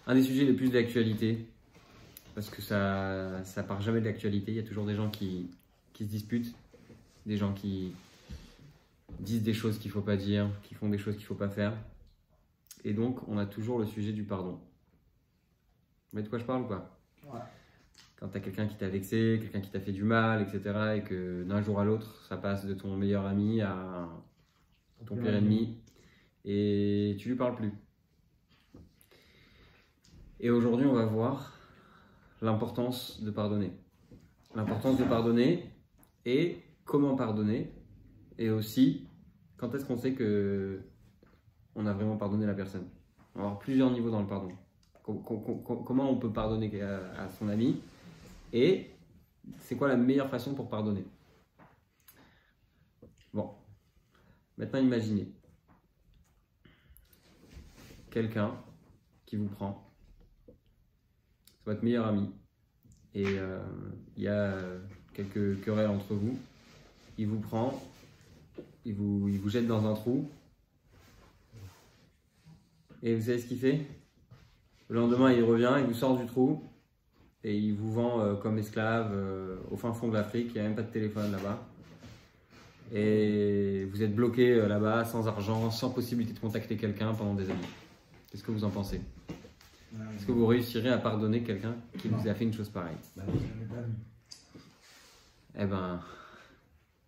Un des sujets les plus d'actualité, parce que ça part jamais de l'actualité. Il y a toujours des gens qui se disputent, des gens qui disent des choses qu'il ne faut pas dire, qui font des choses qu'il ne faut pas faire. Et donc, on a toujours le sujet du pardon. Vous voyez de quoi je parle ou pas? Ouais. Quand tu as quelqu'un qui t'a vexé, quelqu'un qui t'a fait du mal, etc. et que d'un jour à l'autre, ça passe de ton meilleur ami à ton pire ennemi et tu lui parles plus. Et aujourd'hui, on va voir l'importance de pardonner. L'importance de pardonner et comment pardonner. Et aussi, quand est-ce qu'on sait que on a vraiment pardonné la personne. On va avoir plusieurs niveaux dans le pardon. Comment on peut pardonner à son ami et c'est quoi la meilleure façon pour pardonner. Bon, maintenant imaginez quelqu'un qui vous prend, c'est votre meilleur ami, et il y a quelques querelles entre vous, il vous prend, il vous jette dans un trou, et vous savez ce qu'il fait? Le lendemain, il revient, il vous sort du trou, et il vous vend comme esclave au fin fond de l'Afrique, il n'y a même pas de téléphone là-bas. Et vous êtes bloqué là-bas, sans argent, sans possibilité de contacter quelqu'un pendant des années. Qu'est-ce que vous en pensez? Est-ce que vous réussirez à pardonner quelqu'un qui vous a fait une chose pareille? Eh ben,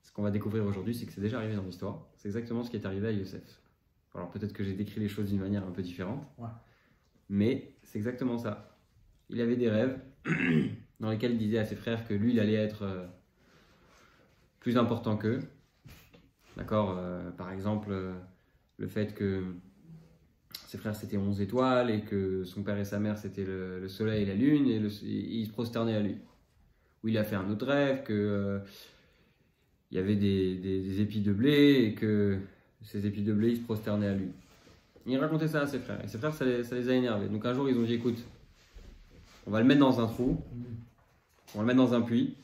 ce qu'on va découvrir aujourd'hui, c'est que c'est déjà arrivé dans l'histoire. C'est exactement ce qui est arrivé à Youssef. Alors peut-être que j'ai décrit les choses d'une manière un peu différente, mais c'est exactement ça. Il avait des rêves dans lesquels il disait à ses frères que lui, il allait être plus important qu'eux. D'accord, par exemple, le fait que ses frères c'était 11 étoiles et que son père et sa mère c'était le soleil et la lune et il se prosternait à lui. Ou il a fait un autre rêve que il y avait des épis de blé et que ces épis de blé ils se prosternaient à lui. Il racontait ça à ses frères et ses frères ça les a énervés. Donc un jour ils ont dit écoute, on va le mettre dans un trou, on va le mettre dans un puits,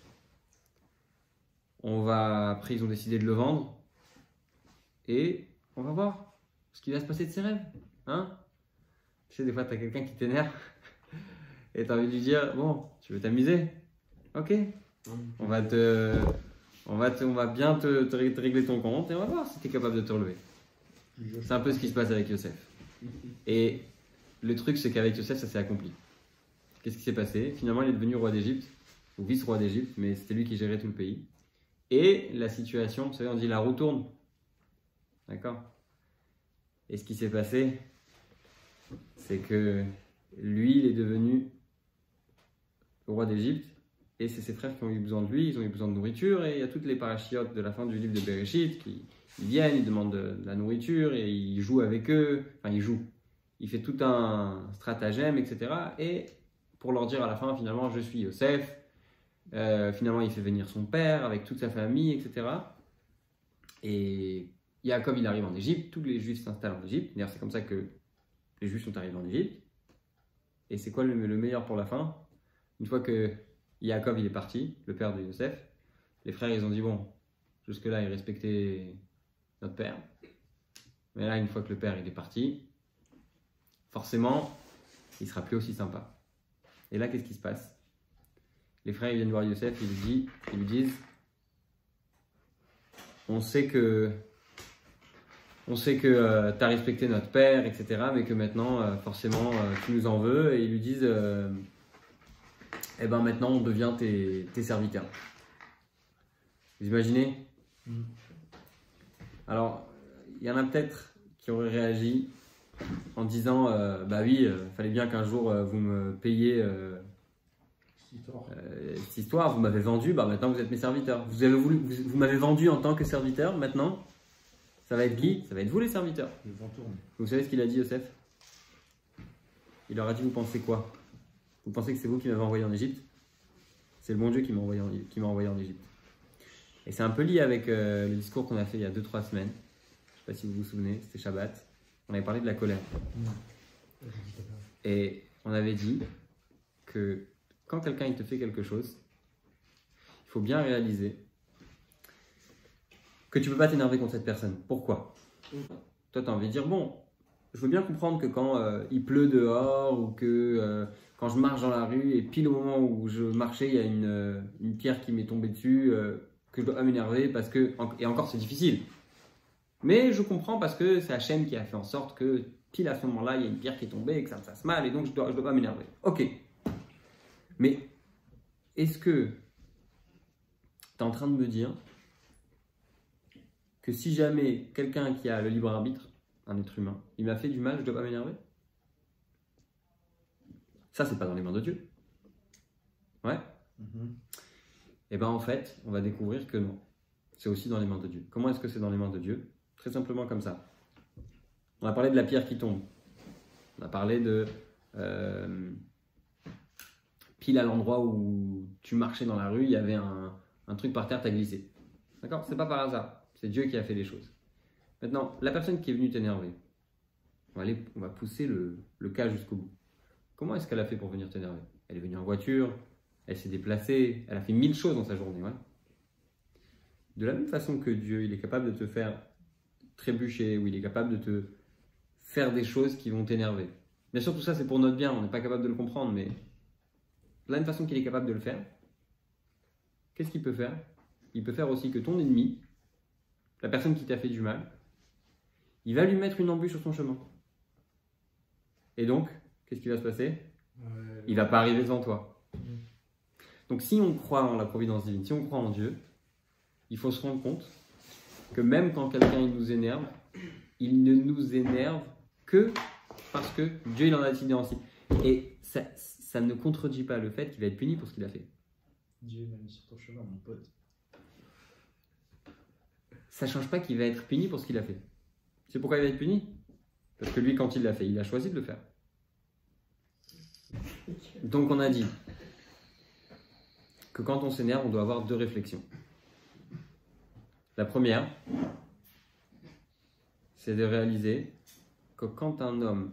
après ils ont décidé de le vendre et on va voir ce qui va se passer de ses rêves. Hein? Tu sais, des fois, tu as quelqu'un qui t'énerve et tu as envie de lui dire bon, tu veux t'amuser? Ok, on va bien te régler ton compte et on va voir si tu es capable de te relever. C'est un peu ce qui se passe avec Youssef. Et le truc, c'est qu'avec Youssef, ça s'est accompli. Qu'est-ce qui s'est passé? Finalement, il est devenu roi d'Égypte, ou vice-roi d'Égypte, mais c'était lui qui gérait tout le pays. Et la situation, vous savez, on dit la roue tourne. D'accord? Et ce qui s'est passé, c'est que lui, il est devenu le roi d'Égypte et c'est ses frères qui ont eu besoin de lui, ils ont eu besoin de nourriture et il y a toutes les parachiotes de la fin du livre de Bereshit qui viennent, ils demandent de la nourriture et il joue avec eux, enfin il joue, il fait tout un stratagème, etc. Et pour leur dire à la fin, finalement, je suis Yosef, finalement il fait venir son père avec toute sa famille, etc. Et Yaakov, il arrive en Égypte, tous les Juifs s'installent en Égypte. D'ailleurs, c'est comme ça que les Juifs sont arrivés en Égypte. Et c'est quoi le meilleur pour la fin? Une fois que Yaakov, il est parti, le père de Yosef, les frères, ils ont dit, bon, jusque-là, ils respectaient notre père. Mais là, une fois que le père, il est parti, forcément, il ne sera plus aussi sympa. Et là, qu'est-ce qui se passe? Les frères, ils viennent voir Yosef, ils lui disent, on sait que tu as respecté notre père, etc. Mais que maintenant, forcément, tu nous en veux. Et ils lui disent, eh ben maintenant, on devient tes serviteurs. Vous imaginez? Alors, il y en a peut-être qui auraient réagi en disant, bah oui, fallait bien qu'un jour, vous me payiez cette histoire. Vous m'avez vendu, bah maintenant, vous êtes mes serviteurs. Vous m'avez vendu en tant que serviteur, maintenant. Ça va être qui? Ça va être vous les serviteurs. Vous savez ce qu'il a dit, Yosef? Il leur a dit, vous pensez quoi? Vous pensez que c'est vous qui m'avez envoyé en Égypte? C'est le bon Dieu qui m'a envoyé en Égypte. Et c'est un peu lié avec le discours qu'on a fait il y a 2-3 semaines. Je ne sais pas si vous vous souvenez, c'était Shabbat. On avait parlé de la colère. Et on avait dit que quand quelqu'un il te fait quelque chose, il faut bien réaliser que tu ne peux pas t'énerver contre cette personne. Pourquoi? Toi, tu as envie de dire, bon, je veux bien comprendre que quand il pleut dehors ou que quand je marche dans la rue et pile au moment où je marchais, il y a une pierre qui m'est tombée dessus, que je dois m'énerver parce que, et encore c'est difficile. Mais je comprends parce que c'est Hachem qui a fait en sorte que pile à ce moment-là, il y a une pierre qui est tombée et que ça me fasse mal et donc je dois pas m'énerver. Ok. Mais est-ce que tu es en train de me dire que si jamais quelqu'un qui a le libre arbitre, un être humain, il m'a fait du mal, je dois pas m'énerver? Ça, c'est pas dans les mains de Dieu. Ouais. Et bien en fait, on va découvrir que non. C'est aussi dans les mains de Dieu. Comment est-ce que c'est dans les mains de Dieu? Très simplement comme ça. On a parlé de la pierre qui tombe. On a parlé de pile à l'endroit où tu marchais dans la rue, il y avait un truc par terre, tu as glissé. D'accord? C'est pas par hasard. C'est Dieu qui a fait les choses. Maintenant, la personne qui est venue t'énerver, on va pousser le cas jusqu'au bout. Comment est-ce qu'elle a fait pour venir t'énerver? Elle est venue en voiture, elle s'est déplacée, elle a fait 1000 choses dans sa journée. Ouais. De la même façon que Dieu, il est capable de te faire trébucher, ou il est capable de te faire des choses qui vont t'énerver. Bien sûr, tout ça, c'est pour notre bien, on n'est pas capable de le comprendre, mais de la même façon qu'il est capable de le faire, qu'est-ce qu'il peut faire? Il peut faire aussi que ton ennemi, la personne qui t'a fait du mal, il va lui mettre une embûche sur son chemin. Et donc, qu'est-ce qui va se passer? Il ne va pas arriver devant toi. Donc si on croit en la providence divine, si on croit en Dieu, il faut se rendre compte que même quand quelqu'un nous énerve, il ne nous énerve que parce que Dieu il en a décidé ainsi. Et ça ne contredit pas le fait qu'il va être puni pour ce qu'il a fait. Dieu m'a mis sur ton chemin, mon pote. Ça ne change pas qu'il va être puni pour ce qu'il a fait. C'est pourquoi il va être puni? Parce que lui, quand il l'a fait, il a choisi de le faire. Donc on a dit que quand on s'énerve, on doit avoir deux réflexions. La première, c'est de réaliser que quand un homme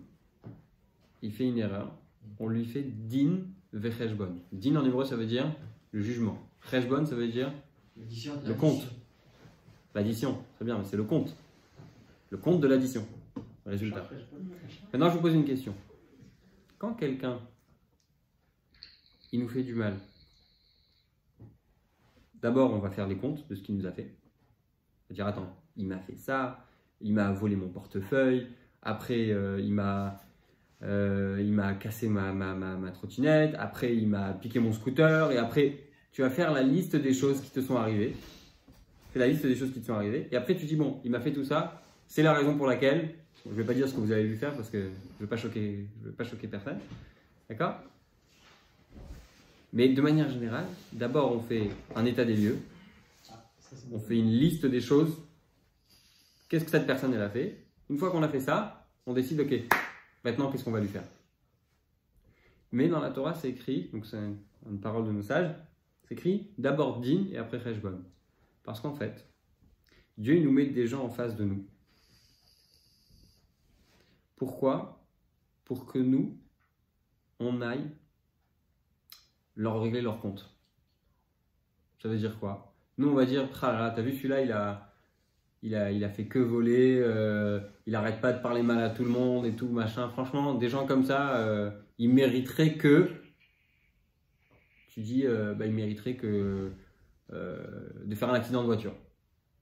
il fait une erreur, on lui fait din vecheshbon. Din en hébreu, ça veut dire le jugement. Cheshbon, ça veut dire le compte. L'addition, très bien, mais c'est le compte. Le compte de l'addition. Résultat. Maintenant, je vous pose une question. Quand quelqu'un il nous fait du mal, d'abord, on va faire les comptes de ce qu'il nous a fait. C'est-à-dire, attends, il m'a fait ça, il m'a volé mon portefeuille, après, il m'a cassé ma trottinette, après, il m'a piqué mon scooter, et après, tu vas faire la liste des choses qui te sont arrivées. Fais la liste des choses qui te sont arrivées, et après, tu dis, bon, il m'a fait tout ça, c'est la raison pour laquelle, je ne vais pas dire ce que vous avez vu faire parce que je ne veux pas choquer personne, d'accord? Mais de manière générale, d'abord, on fait un état des lieux. On fait une liste des choses. Qu'est-ce que cette personne elle a fait? Une fois qu'on a fait ça, on décide, ok, maintenant qu'est-ce qu'on va lui faire? Mais dans la Torah, c'est écrit, donc c'est une parole de nos sages, c'est écrit d'abord din et après cheshbon. Parce qu'en fait, Dieu il nous met des gens en face de nous. Pourquoi? Pour que nous, on aille leur régler leur compte. Ça veut dire quoi? Nous, on va dire, ah là, t'as vu celui-là, il a fait que voler, il arrête pas de parler mal à tout le monde et tout, machin. Franchement, des gens comme ça, ils mériteraient que, tu dis, ils mériteraient que de faire un accident de voiture.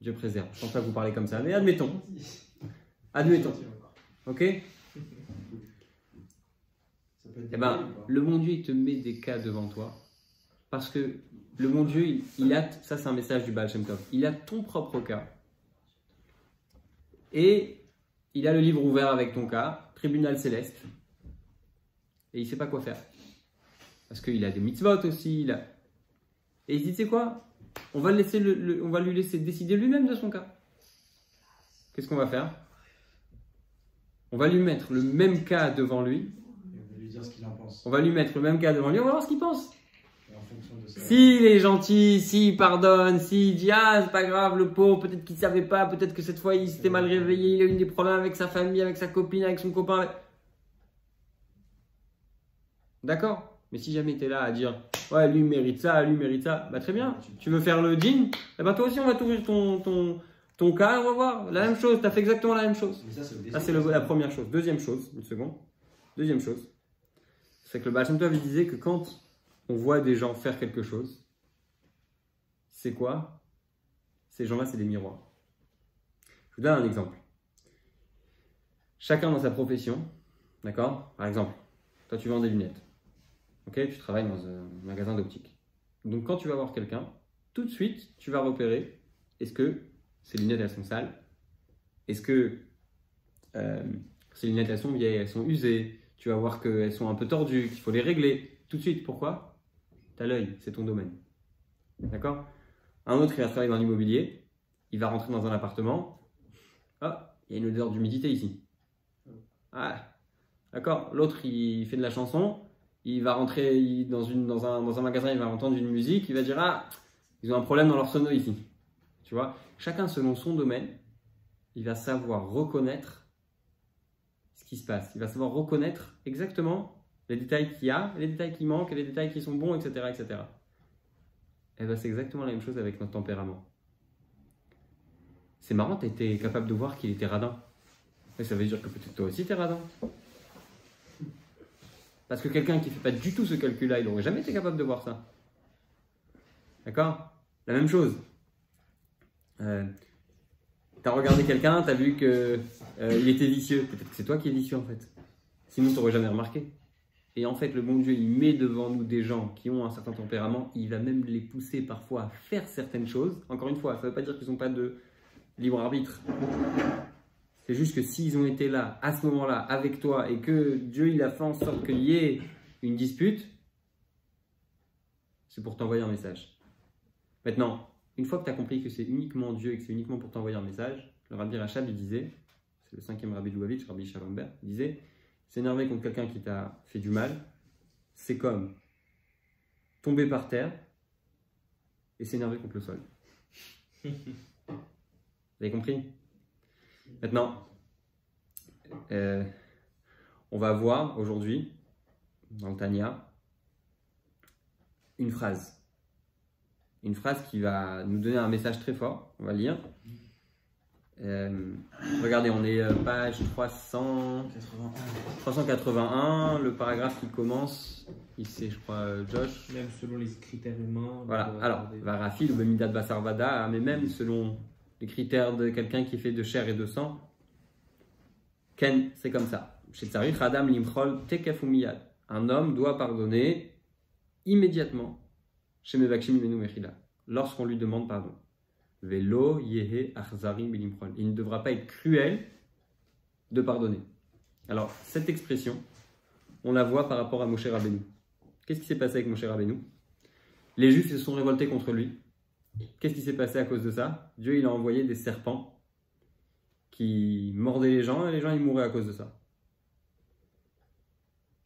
Dieu préserve. Je pense pas que vous parlez comme ça, mais admettons. Admettons. Ok? Eh ben, le bon Dieu, il te met des cas devant toi. Parce que le bon Dieu, il a, ça c'est un message du Baal Shem Tov, il a ton propre cas. Et il a le livre ouvert avec ton cas, tribunal céleste. Et il ne sait pas quoi faire. Parce qu'il a des mitzvot aussi. Et il se dit, tu sais quoi? On va lui laisser décider lui-même de son cas. Qu'est-ce qu'on va faire? On va lui mettre le même cas devant lui. Dire ce qu'il en pense. On va lui mettre le même cas devant lui, on va voir ce qu'il pense. S'il est gentil, s'il pardonne, s'il dit ah c'est pas grave le pauvre, peut-être qu'il ne savait pas, peut-être que cette fois il s'était mal réveillé, il a eu des problèmes avec sa famille, avec sa copine, avec son copain. D'accord? Mais si jamais tu es là à dire ouais lui mérite ça, bah très bien, tu veux faire le din, eh ben toi aussi on va t'ouvrir ton ton cas, on va voir, la même chose, tu as fait exactement la même chose. Mais ça, c'est Ça, c'est la première chose. Deuxième chose, une seconde. Deuxième chose, c'est que le Baal Shem Tov disait que quand on voit des gens faire quelque chose, c'est quoi? Ces gens-là, c'est des miroirs. Je vous donne un exemple. Chacun dans sa profession, d'accord? Par exemple, toi, tu vends des lunettes. Ok, tu travailles dans un magasin d'optique. Donc, quand tu vas voir quelqu'un, tout de suite, tu vas repérer est-ce que ces lunettes, elles sont sales? Est-ce que ces lunettes, elles sont vieilles, elles sont usées? Tu vas voir qu'elles sont un peu tordues, qu'il faut les régler. Tout de suite, pourquoi? Tu as l'œil, c'est ton domaine. D'accord? Un autre, il va travailler dans l'immobilier, il va rentrer dans un appartement. Ah, il y a une odeur d'humidité ici. Ah, d'accord. L'autre, il fait de la chanson. Il va rentrer dans un magasin, il va entendre une musique. Il va dire, ah, ils ont un problème dans leur sono ici. Tu vois, chacun selon son domaine, il va savoir reconnaître ce qui se passe. Il va savoir reconnaître exactement les détails qu'il y a, les détails qui manquent, les détails qui sont bons, etc. etc. Et ben, c'est exactement la même chose avec notre tempérament. C'est marrant, tu étais capable de voir qu'il était radin. Mais ça veut dire que peut-être toi aussi tu es radin. Parce que quelqu'un qui ne fait pas du tout ce calcul-là, il n'aurait jamais été capable de voir ça. D'accord? La même chose. Tu as regardé quelqu'un, tu as vu qu'il était vicieux. Peut-être que c'est toi qui es vicieux en fait. Sinon, tu n'aurais jamais remarqué. Et en fait, le bon Dieu, il met devant nous des gens qui ont un certain tempérament. Il va même les pousser parfois à faire certaines choses. Encore une fois, ça ne veut pas dire qu'ils n'ont pas de libre arbitre. C'est juste que s'ils ont été là, à ce moment-là, avec toi, et que Dieu il a fait en sorte qu'il y ait une dispute, c'est pour t'envoyer un message. Maintenant, une fois que tu as compris que c'est uniquement Dieu et que c'est uniquement pour t'envoyer un message, le Rabbi Rachab, il disait, c'est le 5e Rabbi de Lubavitch, Rabbi Shalom Ber, il disait, s'énerver contre quelqu'un qui t'a fait du mal, c'est comme tomber par terre et s'énerver contre le sol. Vous avez compris? Maintenant, on va voir aujourd'hui, dans le Tanya, une phrase. Une phrase qui va nous donner un message très fort. On va lire. Regardez, on est page 381, le paragraphe qui commence, ici je crois Josh. Même selon les critères humains. Voilà, alors, Varafil ou Bemidat Basarvada, mais même selon les critères de quelqu'un qui fait de chair et de sang, Ken, c'est comme ça. Chez Tsarich, Adam Limchol Tekefumiyad. Un homme doit pardonner immédiatement chez Mevakshim Menu Mechila, lorsqu'on lui demande pardon. Velo Yehe Achzarim Bilimchol. Il ne devra pas être cruel de pardonner. Alors, cette expression, on la voit par rapport à Moshe Rabbeinu. Qu'est-ce qui s'est passé avec Moshe Rabbeinu? Les Juifs se sont révoltés contre lui. Qu'est-ce qui s'est passé à cause de ça? Dieu il a envoyé des serpents qui mordaient les gens et les gens ils mouraient à cause de ça.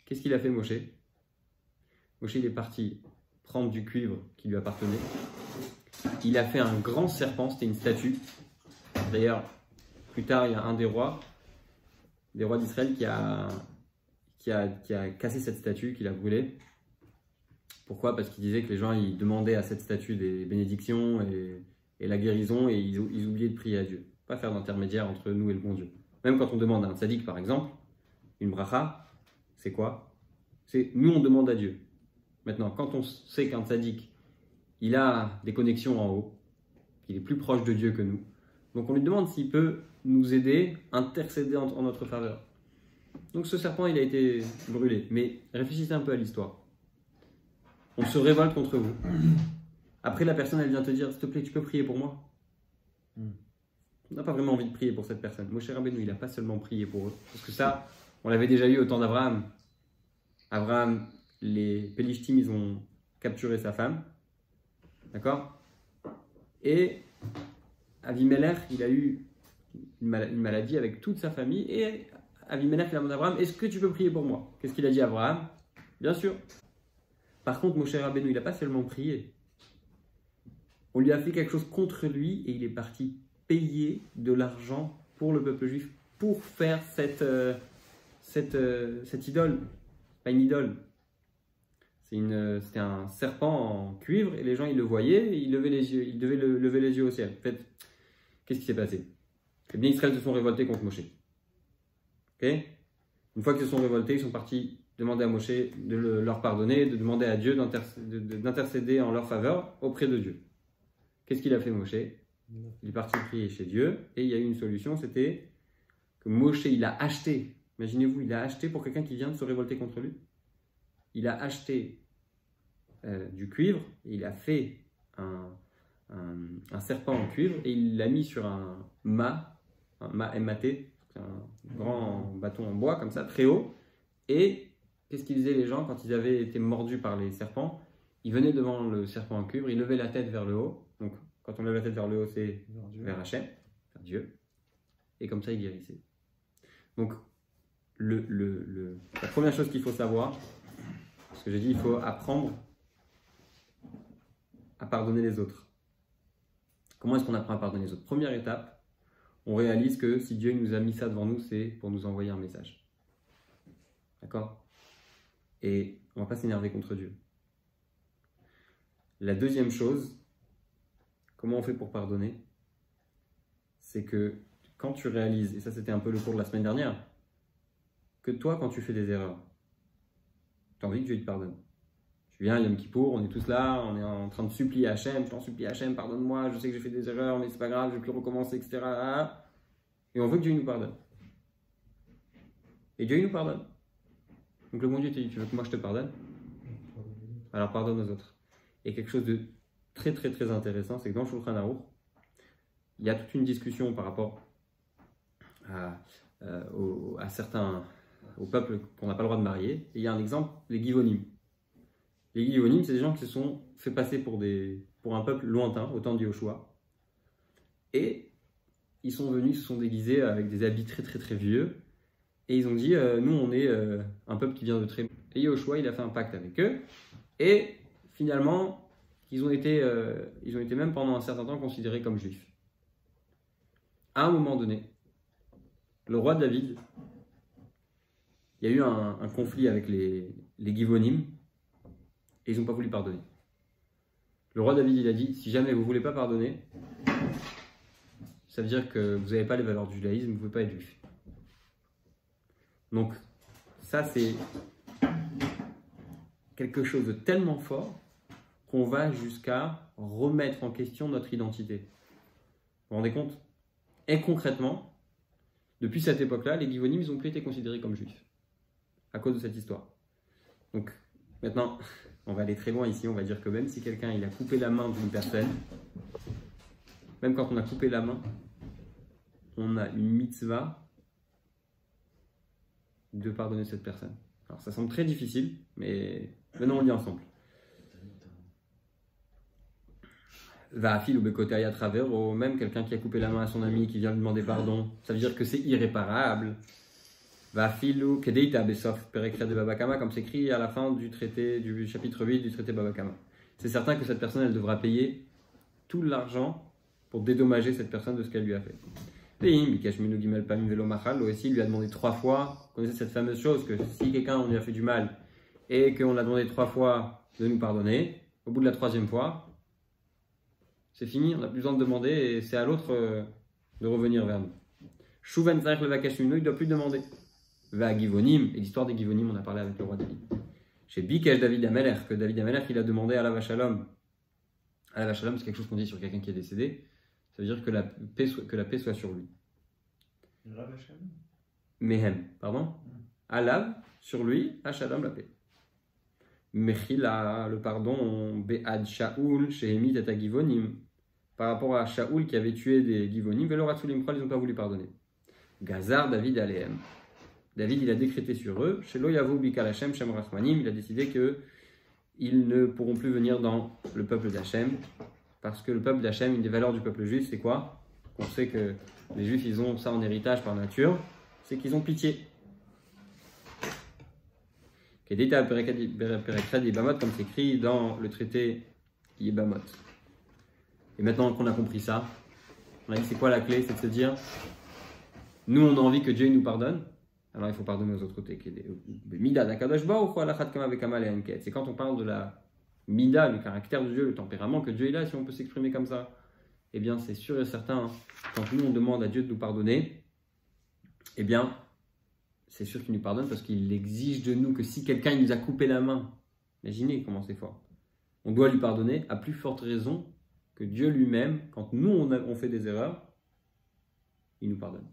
Qu'est-ce qu'il a fait Moshe? Moshe il est parti prendre du cuivre qui lui appartenait. Il a fait un grand serpent, c'était une statue. D'ailleurs, plus tard il y a un des rois d'Israël qui a cassé cette statue, qui l'a brûlée. Pourquoi? Parce qu'il disait que les gens ils demandaient à cette statue des bénédictions et la guérison et ils oubliaient de prier à Dieu. Pas faire d'intermédiaire entre nous et le bon Dieu. Même quand on demande à un tzaddik par exemple, une bracha, c'est quoi? C'est nous on demande à Dieu. Maintenant, quand on sait qu'un tzaddik, il a des connexions en haut, qu'il est plus proche de Dieu que nous, donc on lui demande s'il peut nous aider, intercéder en notre faveur. Donc ce serpent, il a été brûlé. Mais réfléchissez un peu à l'histoire. On se révolte contre vous. Après, la personne, elle vient te dire, s'il te plaît, tu peux prier pour moi? On n'a pas vraiment envie de prier pour cette personne. Moshe Rabbeinu, il n'a pas seulement prié pour eux. Parce que ça, on l'avait déjà eu au temps d'Abraham. Abraham, les Pélishtim, ils ont capturé sa femme. D'accord? Et Avimelech, il a eu une maladie avec toute sa famille. Et Avimelech, il a demandé à Abraham, est-ce que tu peux prier pour moi? Qu'est-ce qu'il a dit à Abraham? Bien sûr. Par contre, Moshe Rabbeinu, il n'a pas seulement prié. On lui a fait quelque chose contre lui et il est parti payer de l'argent pour le peuple juif pour faire cette idole. Pas une idole. C'était un serpent en cuivre et les gens ils le voyaient et ils levaient les yeux. Ils devaient lever les yeux au ciel. En fait, qu'est-ce qui s'est passé? Eh bien, Israël se sont révoltés contre Moshe. Ok? Une fois qu'ils se sont révoltés, ils sont partis demander à Moshe de leur pardonner, de demander à Dieu d'intercéder en leur faveur auprès de Dieu. Qu'est-ce qu'il a fait Moshe? Il est parti prier chez Dieu et il y a eu une solution, c'était que Moshe, il a acheté, imaginez-vous, il a acheté pour quelqu'un qui vient de se révolter contre lui, il a acheté du cuivre et il a fait un serpent en cuivre et il l'a mis sur un mât MAT, un grand bâton en bois comme ça, très haut. Et qu'est-ce qu'ils faisaient les gens quand ils avaient été mordus par les serpents? Ils venaient devant le serpent en cuivre, ils levaient la tête vers le haut. Donc quand on lève la tête vers le haut, c'est vers Hachem, vers Dieu. Et comme ça, ils guérissaient. Donc la première chose qu'il faut savoir, ce que j'ai dit, il faut apprendre à pardonner les autres. Comment est-ce qu'on apprend à pardonner les autres? Première étape, on réalise que si Dieu nous a mis ça devant nous, c'est pour nous envoyer un message. D'accord? Et on ne va pas s'énerver contre Dieu. La deuxième chose, comment on fait pour pardonner? C'est que quand tu réalises, et ça c'était un peu le cours de la semaine dernière, que toi quand tu fais des erreurs, tu as envie que Dieu te pardonne. Tu viens, Yom Kippour, on est tous là, on est en train de supplier Hachem, je t'en supplie Hachem, pardonne-moi, je sais que j'ai fait des erreurs, mais c'est pas grave, je vais plus recommencer, etc. Et on veut que Dieu nous pardonne. Et Dieu il nous pardonne. Donc le bon Dieu te dit, tu veux que moi je te pardonne? Alors pardonne aux autres. Et quelque chose de très très très intéressant, c'est que dans le Shulchan Aruch, il y a toute une discussion par rapport au peuple qu'on n'a pas le droit de marier. Et il y a un exemple, les Givonim. Les Givonim, c'est des gens qui se sont fait passer pour un peuple lointain, au temps de Yoshua. Et ils sont venus, ils se sont déguisés avec des habits très très très vieux. Et ils ont dit, nous on est un peuple qui vient de très... Et Yoshua, il a fait un pacte avec eux. Et finalement, ils ont été même pendant un certain temps considérés comme juifs. À un moment donné, le roi David, il y a eu un conflit avec les Givonim. Et ils n'ont pas voulu pardonner. Le roi David, il a dit, si jamais vous ne voulez pas pardonner, ça veut dire que vous n'avez pas les valeurs du judaïsme, vous ne pouvez pas être juif. Donc, ça c'est quelque chose de tellement fort qu'on va jusqu'à remettre en question notre identité. Vous vous rendez compte? Et concrètement, depuis cette époque-là, les Givonim, ils n'ont plus été considérés comme juifs à cause de cette histoire. Donc, maintenant... On va aller très loin ici, on va dire que même si quelqu'un il a coupé la main d'une personne, même quand on a coupé la main, on a une mitzvah de pardonner cette personne. Alors ça semble très difficile, mais maintenant on lit ensemble. Va fil ou bekotai à travers, ou même quelqu'un qui a coupé la main à son ami qui vient lui demander pardon, ça veut dire que c'est irréparable. Va filou kedeita besof perekret de Baba Kama, comme c'est écrit à la fin du chapitre 8 du traité Baba Kama. C'est certain que cette personne, elle devra payer tout l'argent pour dédommager cette personne de ce qu'elle lui a fait. Et Bikesh Minu Gimel Pamim Velo Machal, aussi lui a demandé 3 fois, vous connaissez cette fameuse chose que si quelqu'un on lui a fait du mal et qu'on a demandé 3 fois de nous pardonner, au bout de la 3e fois, c'est fini, on n'a plus besoin de demander et c'est à l'autre de revenir vers nous. Shuven Zarech le Vakesh Minu, il ne doit plus demander. Va Givonim, et l'histoire des Givonim, on a parlé avec le roi David. Chez Bikesh David Ameler, que David Ameler, il a demandé à la Vachalom. À la Vachalom, c'est quelque chose qu'on dit sur quelqu'un qui est décédé. Ça veut dire que la paix soit sur lui. Mehem, pardon. Alav, sur lui, Hachalom, la paix. Mechila, le pardon, Be'ad Shaoul, Shehemit et Givonim. Par rapport à Shaoul qui avait tué des Givonim, Veloratsulim Kral, ils n'ont pas voulu pardonner. Gazar, David Alehem. David, il a décrété sur eux, Shelo Yavu Bikal Hashem Shem Rachmanim, il a décidé qu'ils ne pourront plus venir dans le peuple d'Hachem, parce que le peuple d'Hachem, une des valeurs du peuple juif, c'est quoi? On sait que les juifs, ils ont ça en héritage par nature, c'est qu'ils ont pitié. Kedita Perekred Yibamot, comme c'est écrit dans le traité Yibamot. Et maintenant qu'on a compris ça, on a dit c'est quoi la clé? C'est de se dire, nous on a envie que Dieu nous pardonne, alors il faut pardonner aux autres côtés. C'est quand on parle de la mida, le caractère de Dieu, le tempérament que Dieu il a, si on peut s'exprimer comme ça. eh bien c'est sûr et certain, hein, quand nous on demande à Dieu de nous pardonner, eh bien c'est sûr qu'il nous pardonne parce qu'il exige de nous que si quelqu'un il nous a coupé la main, imaginez comment c'est fort, on doit lui pardonner, à plus forte raison que Dieu lui-même, quand nous on fait des erreurs, il nous pardonne.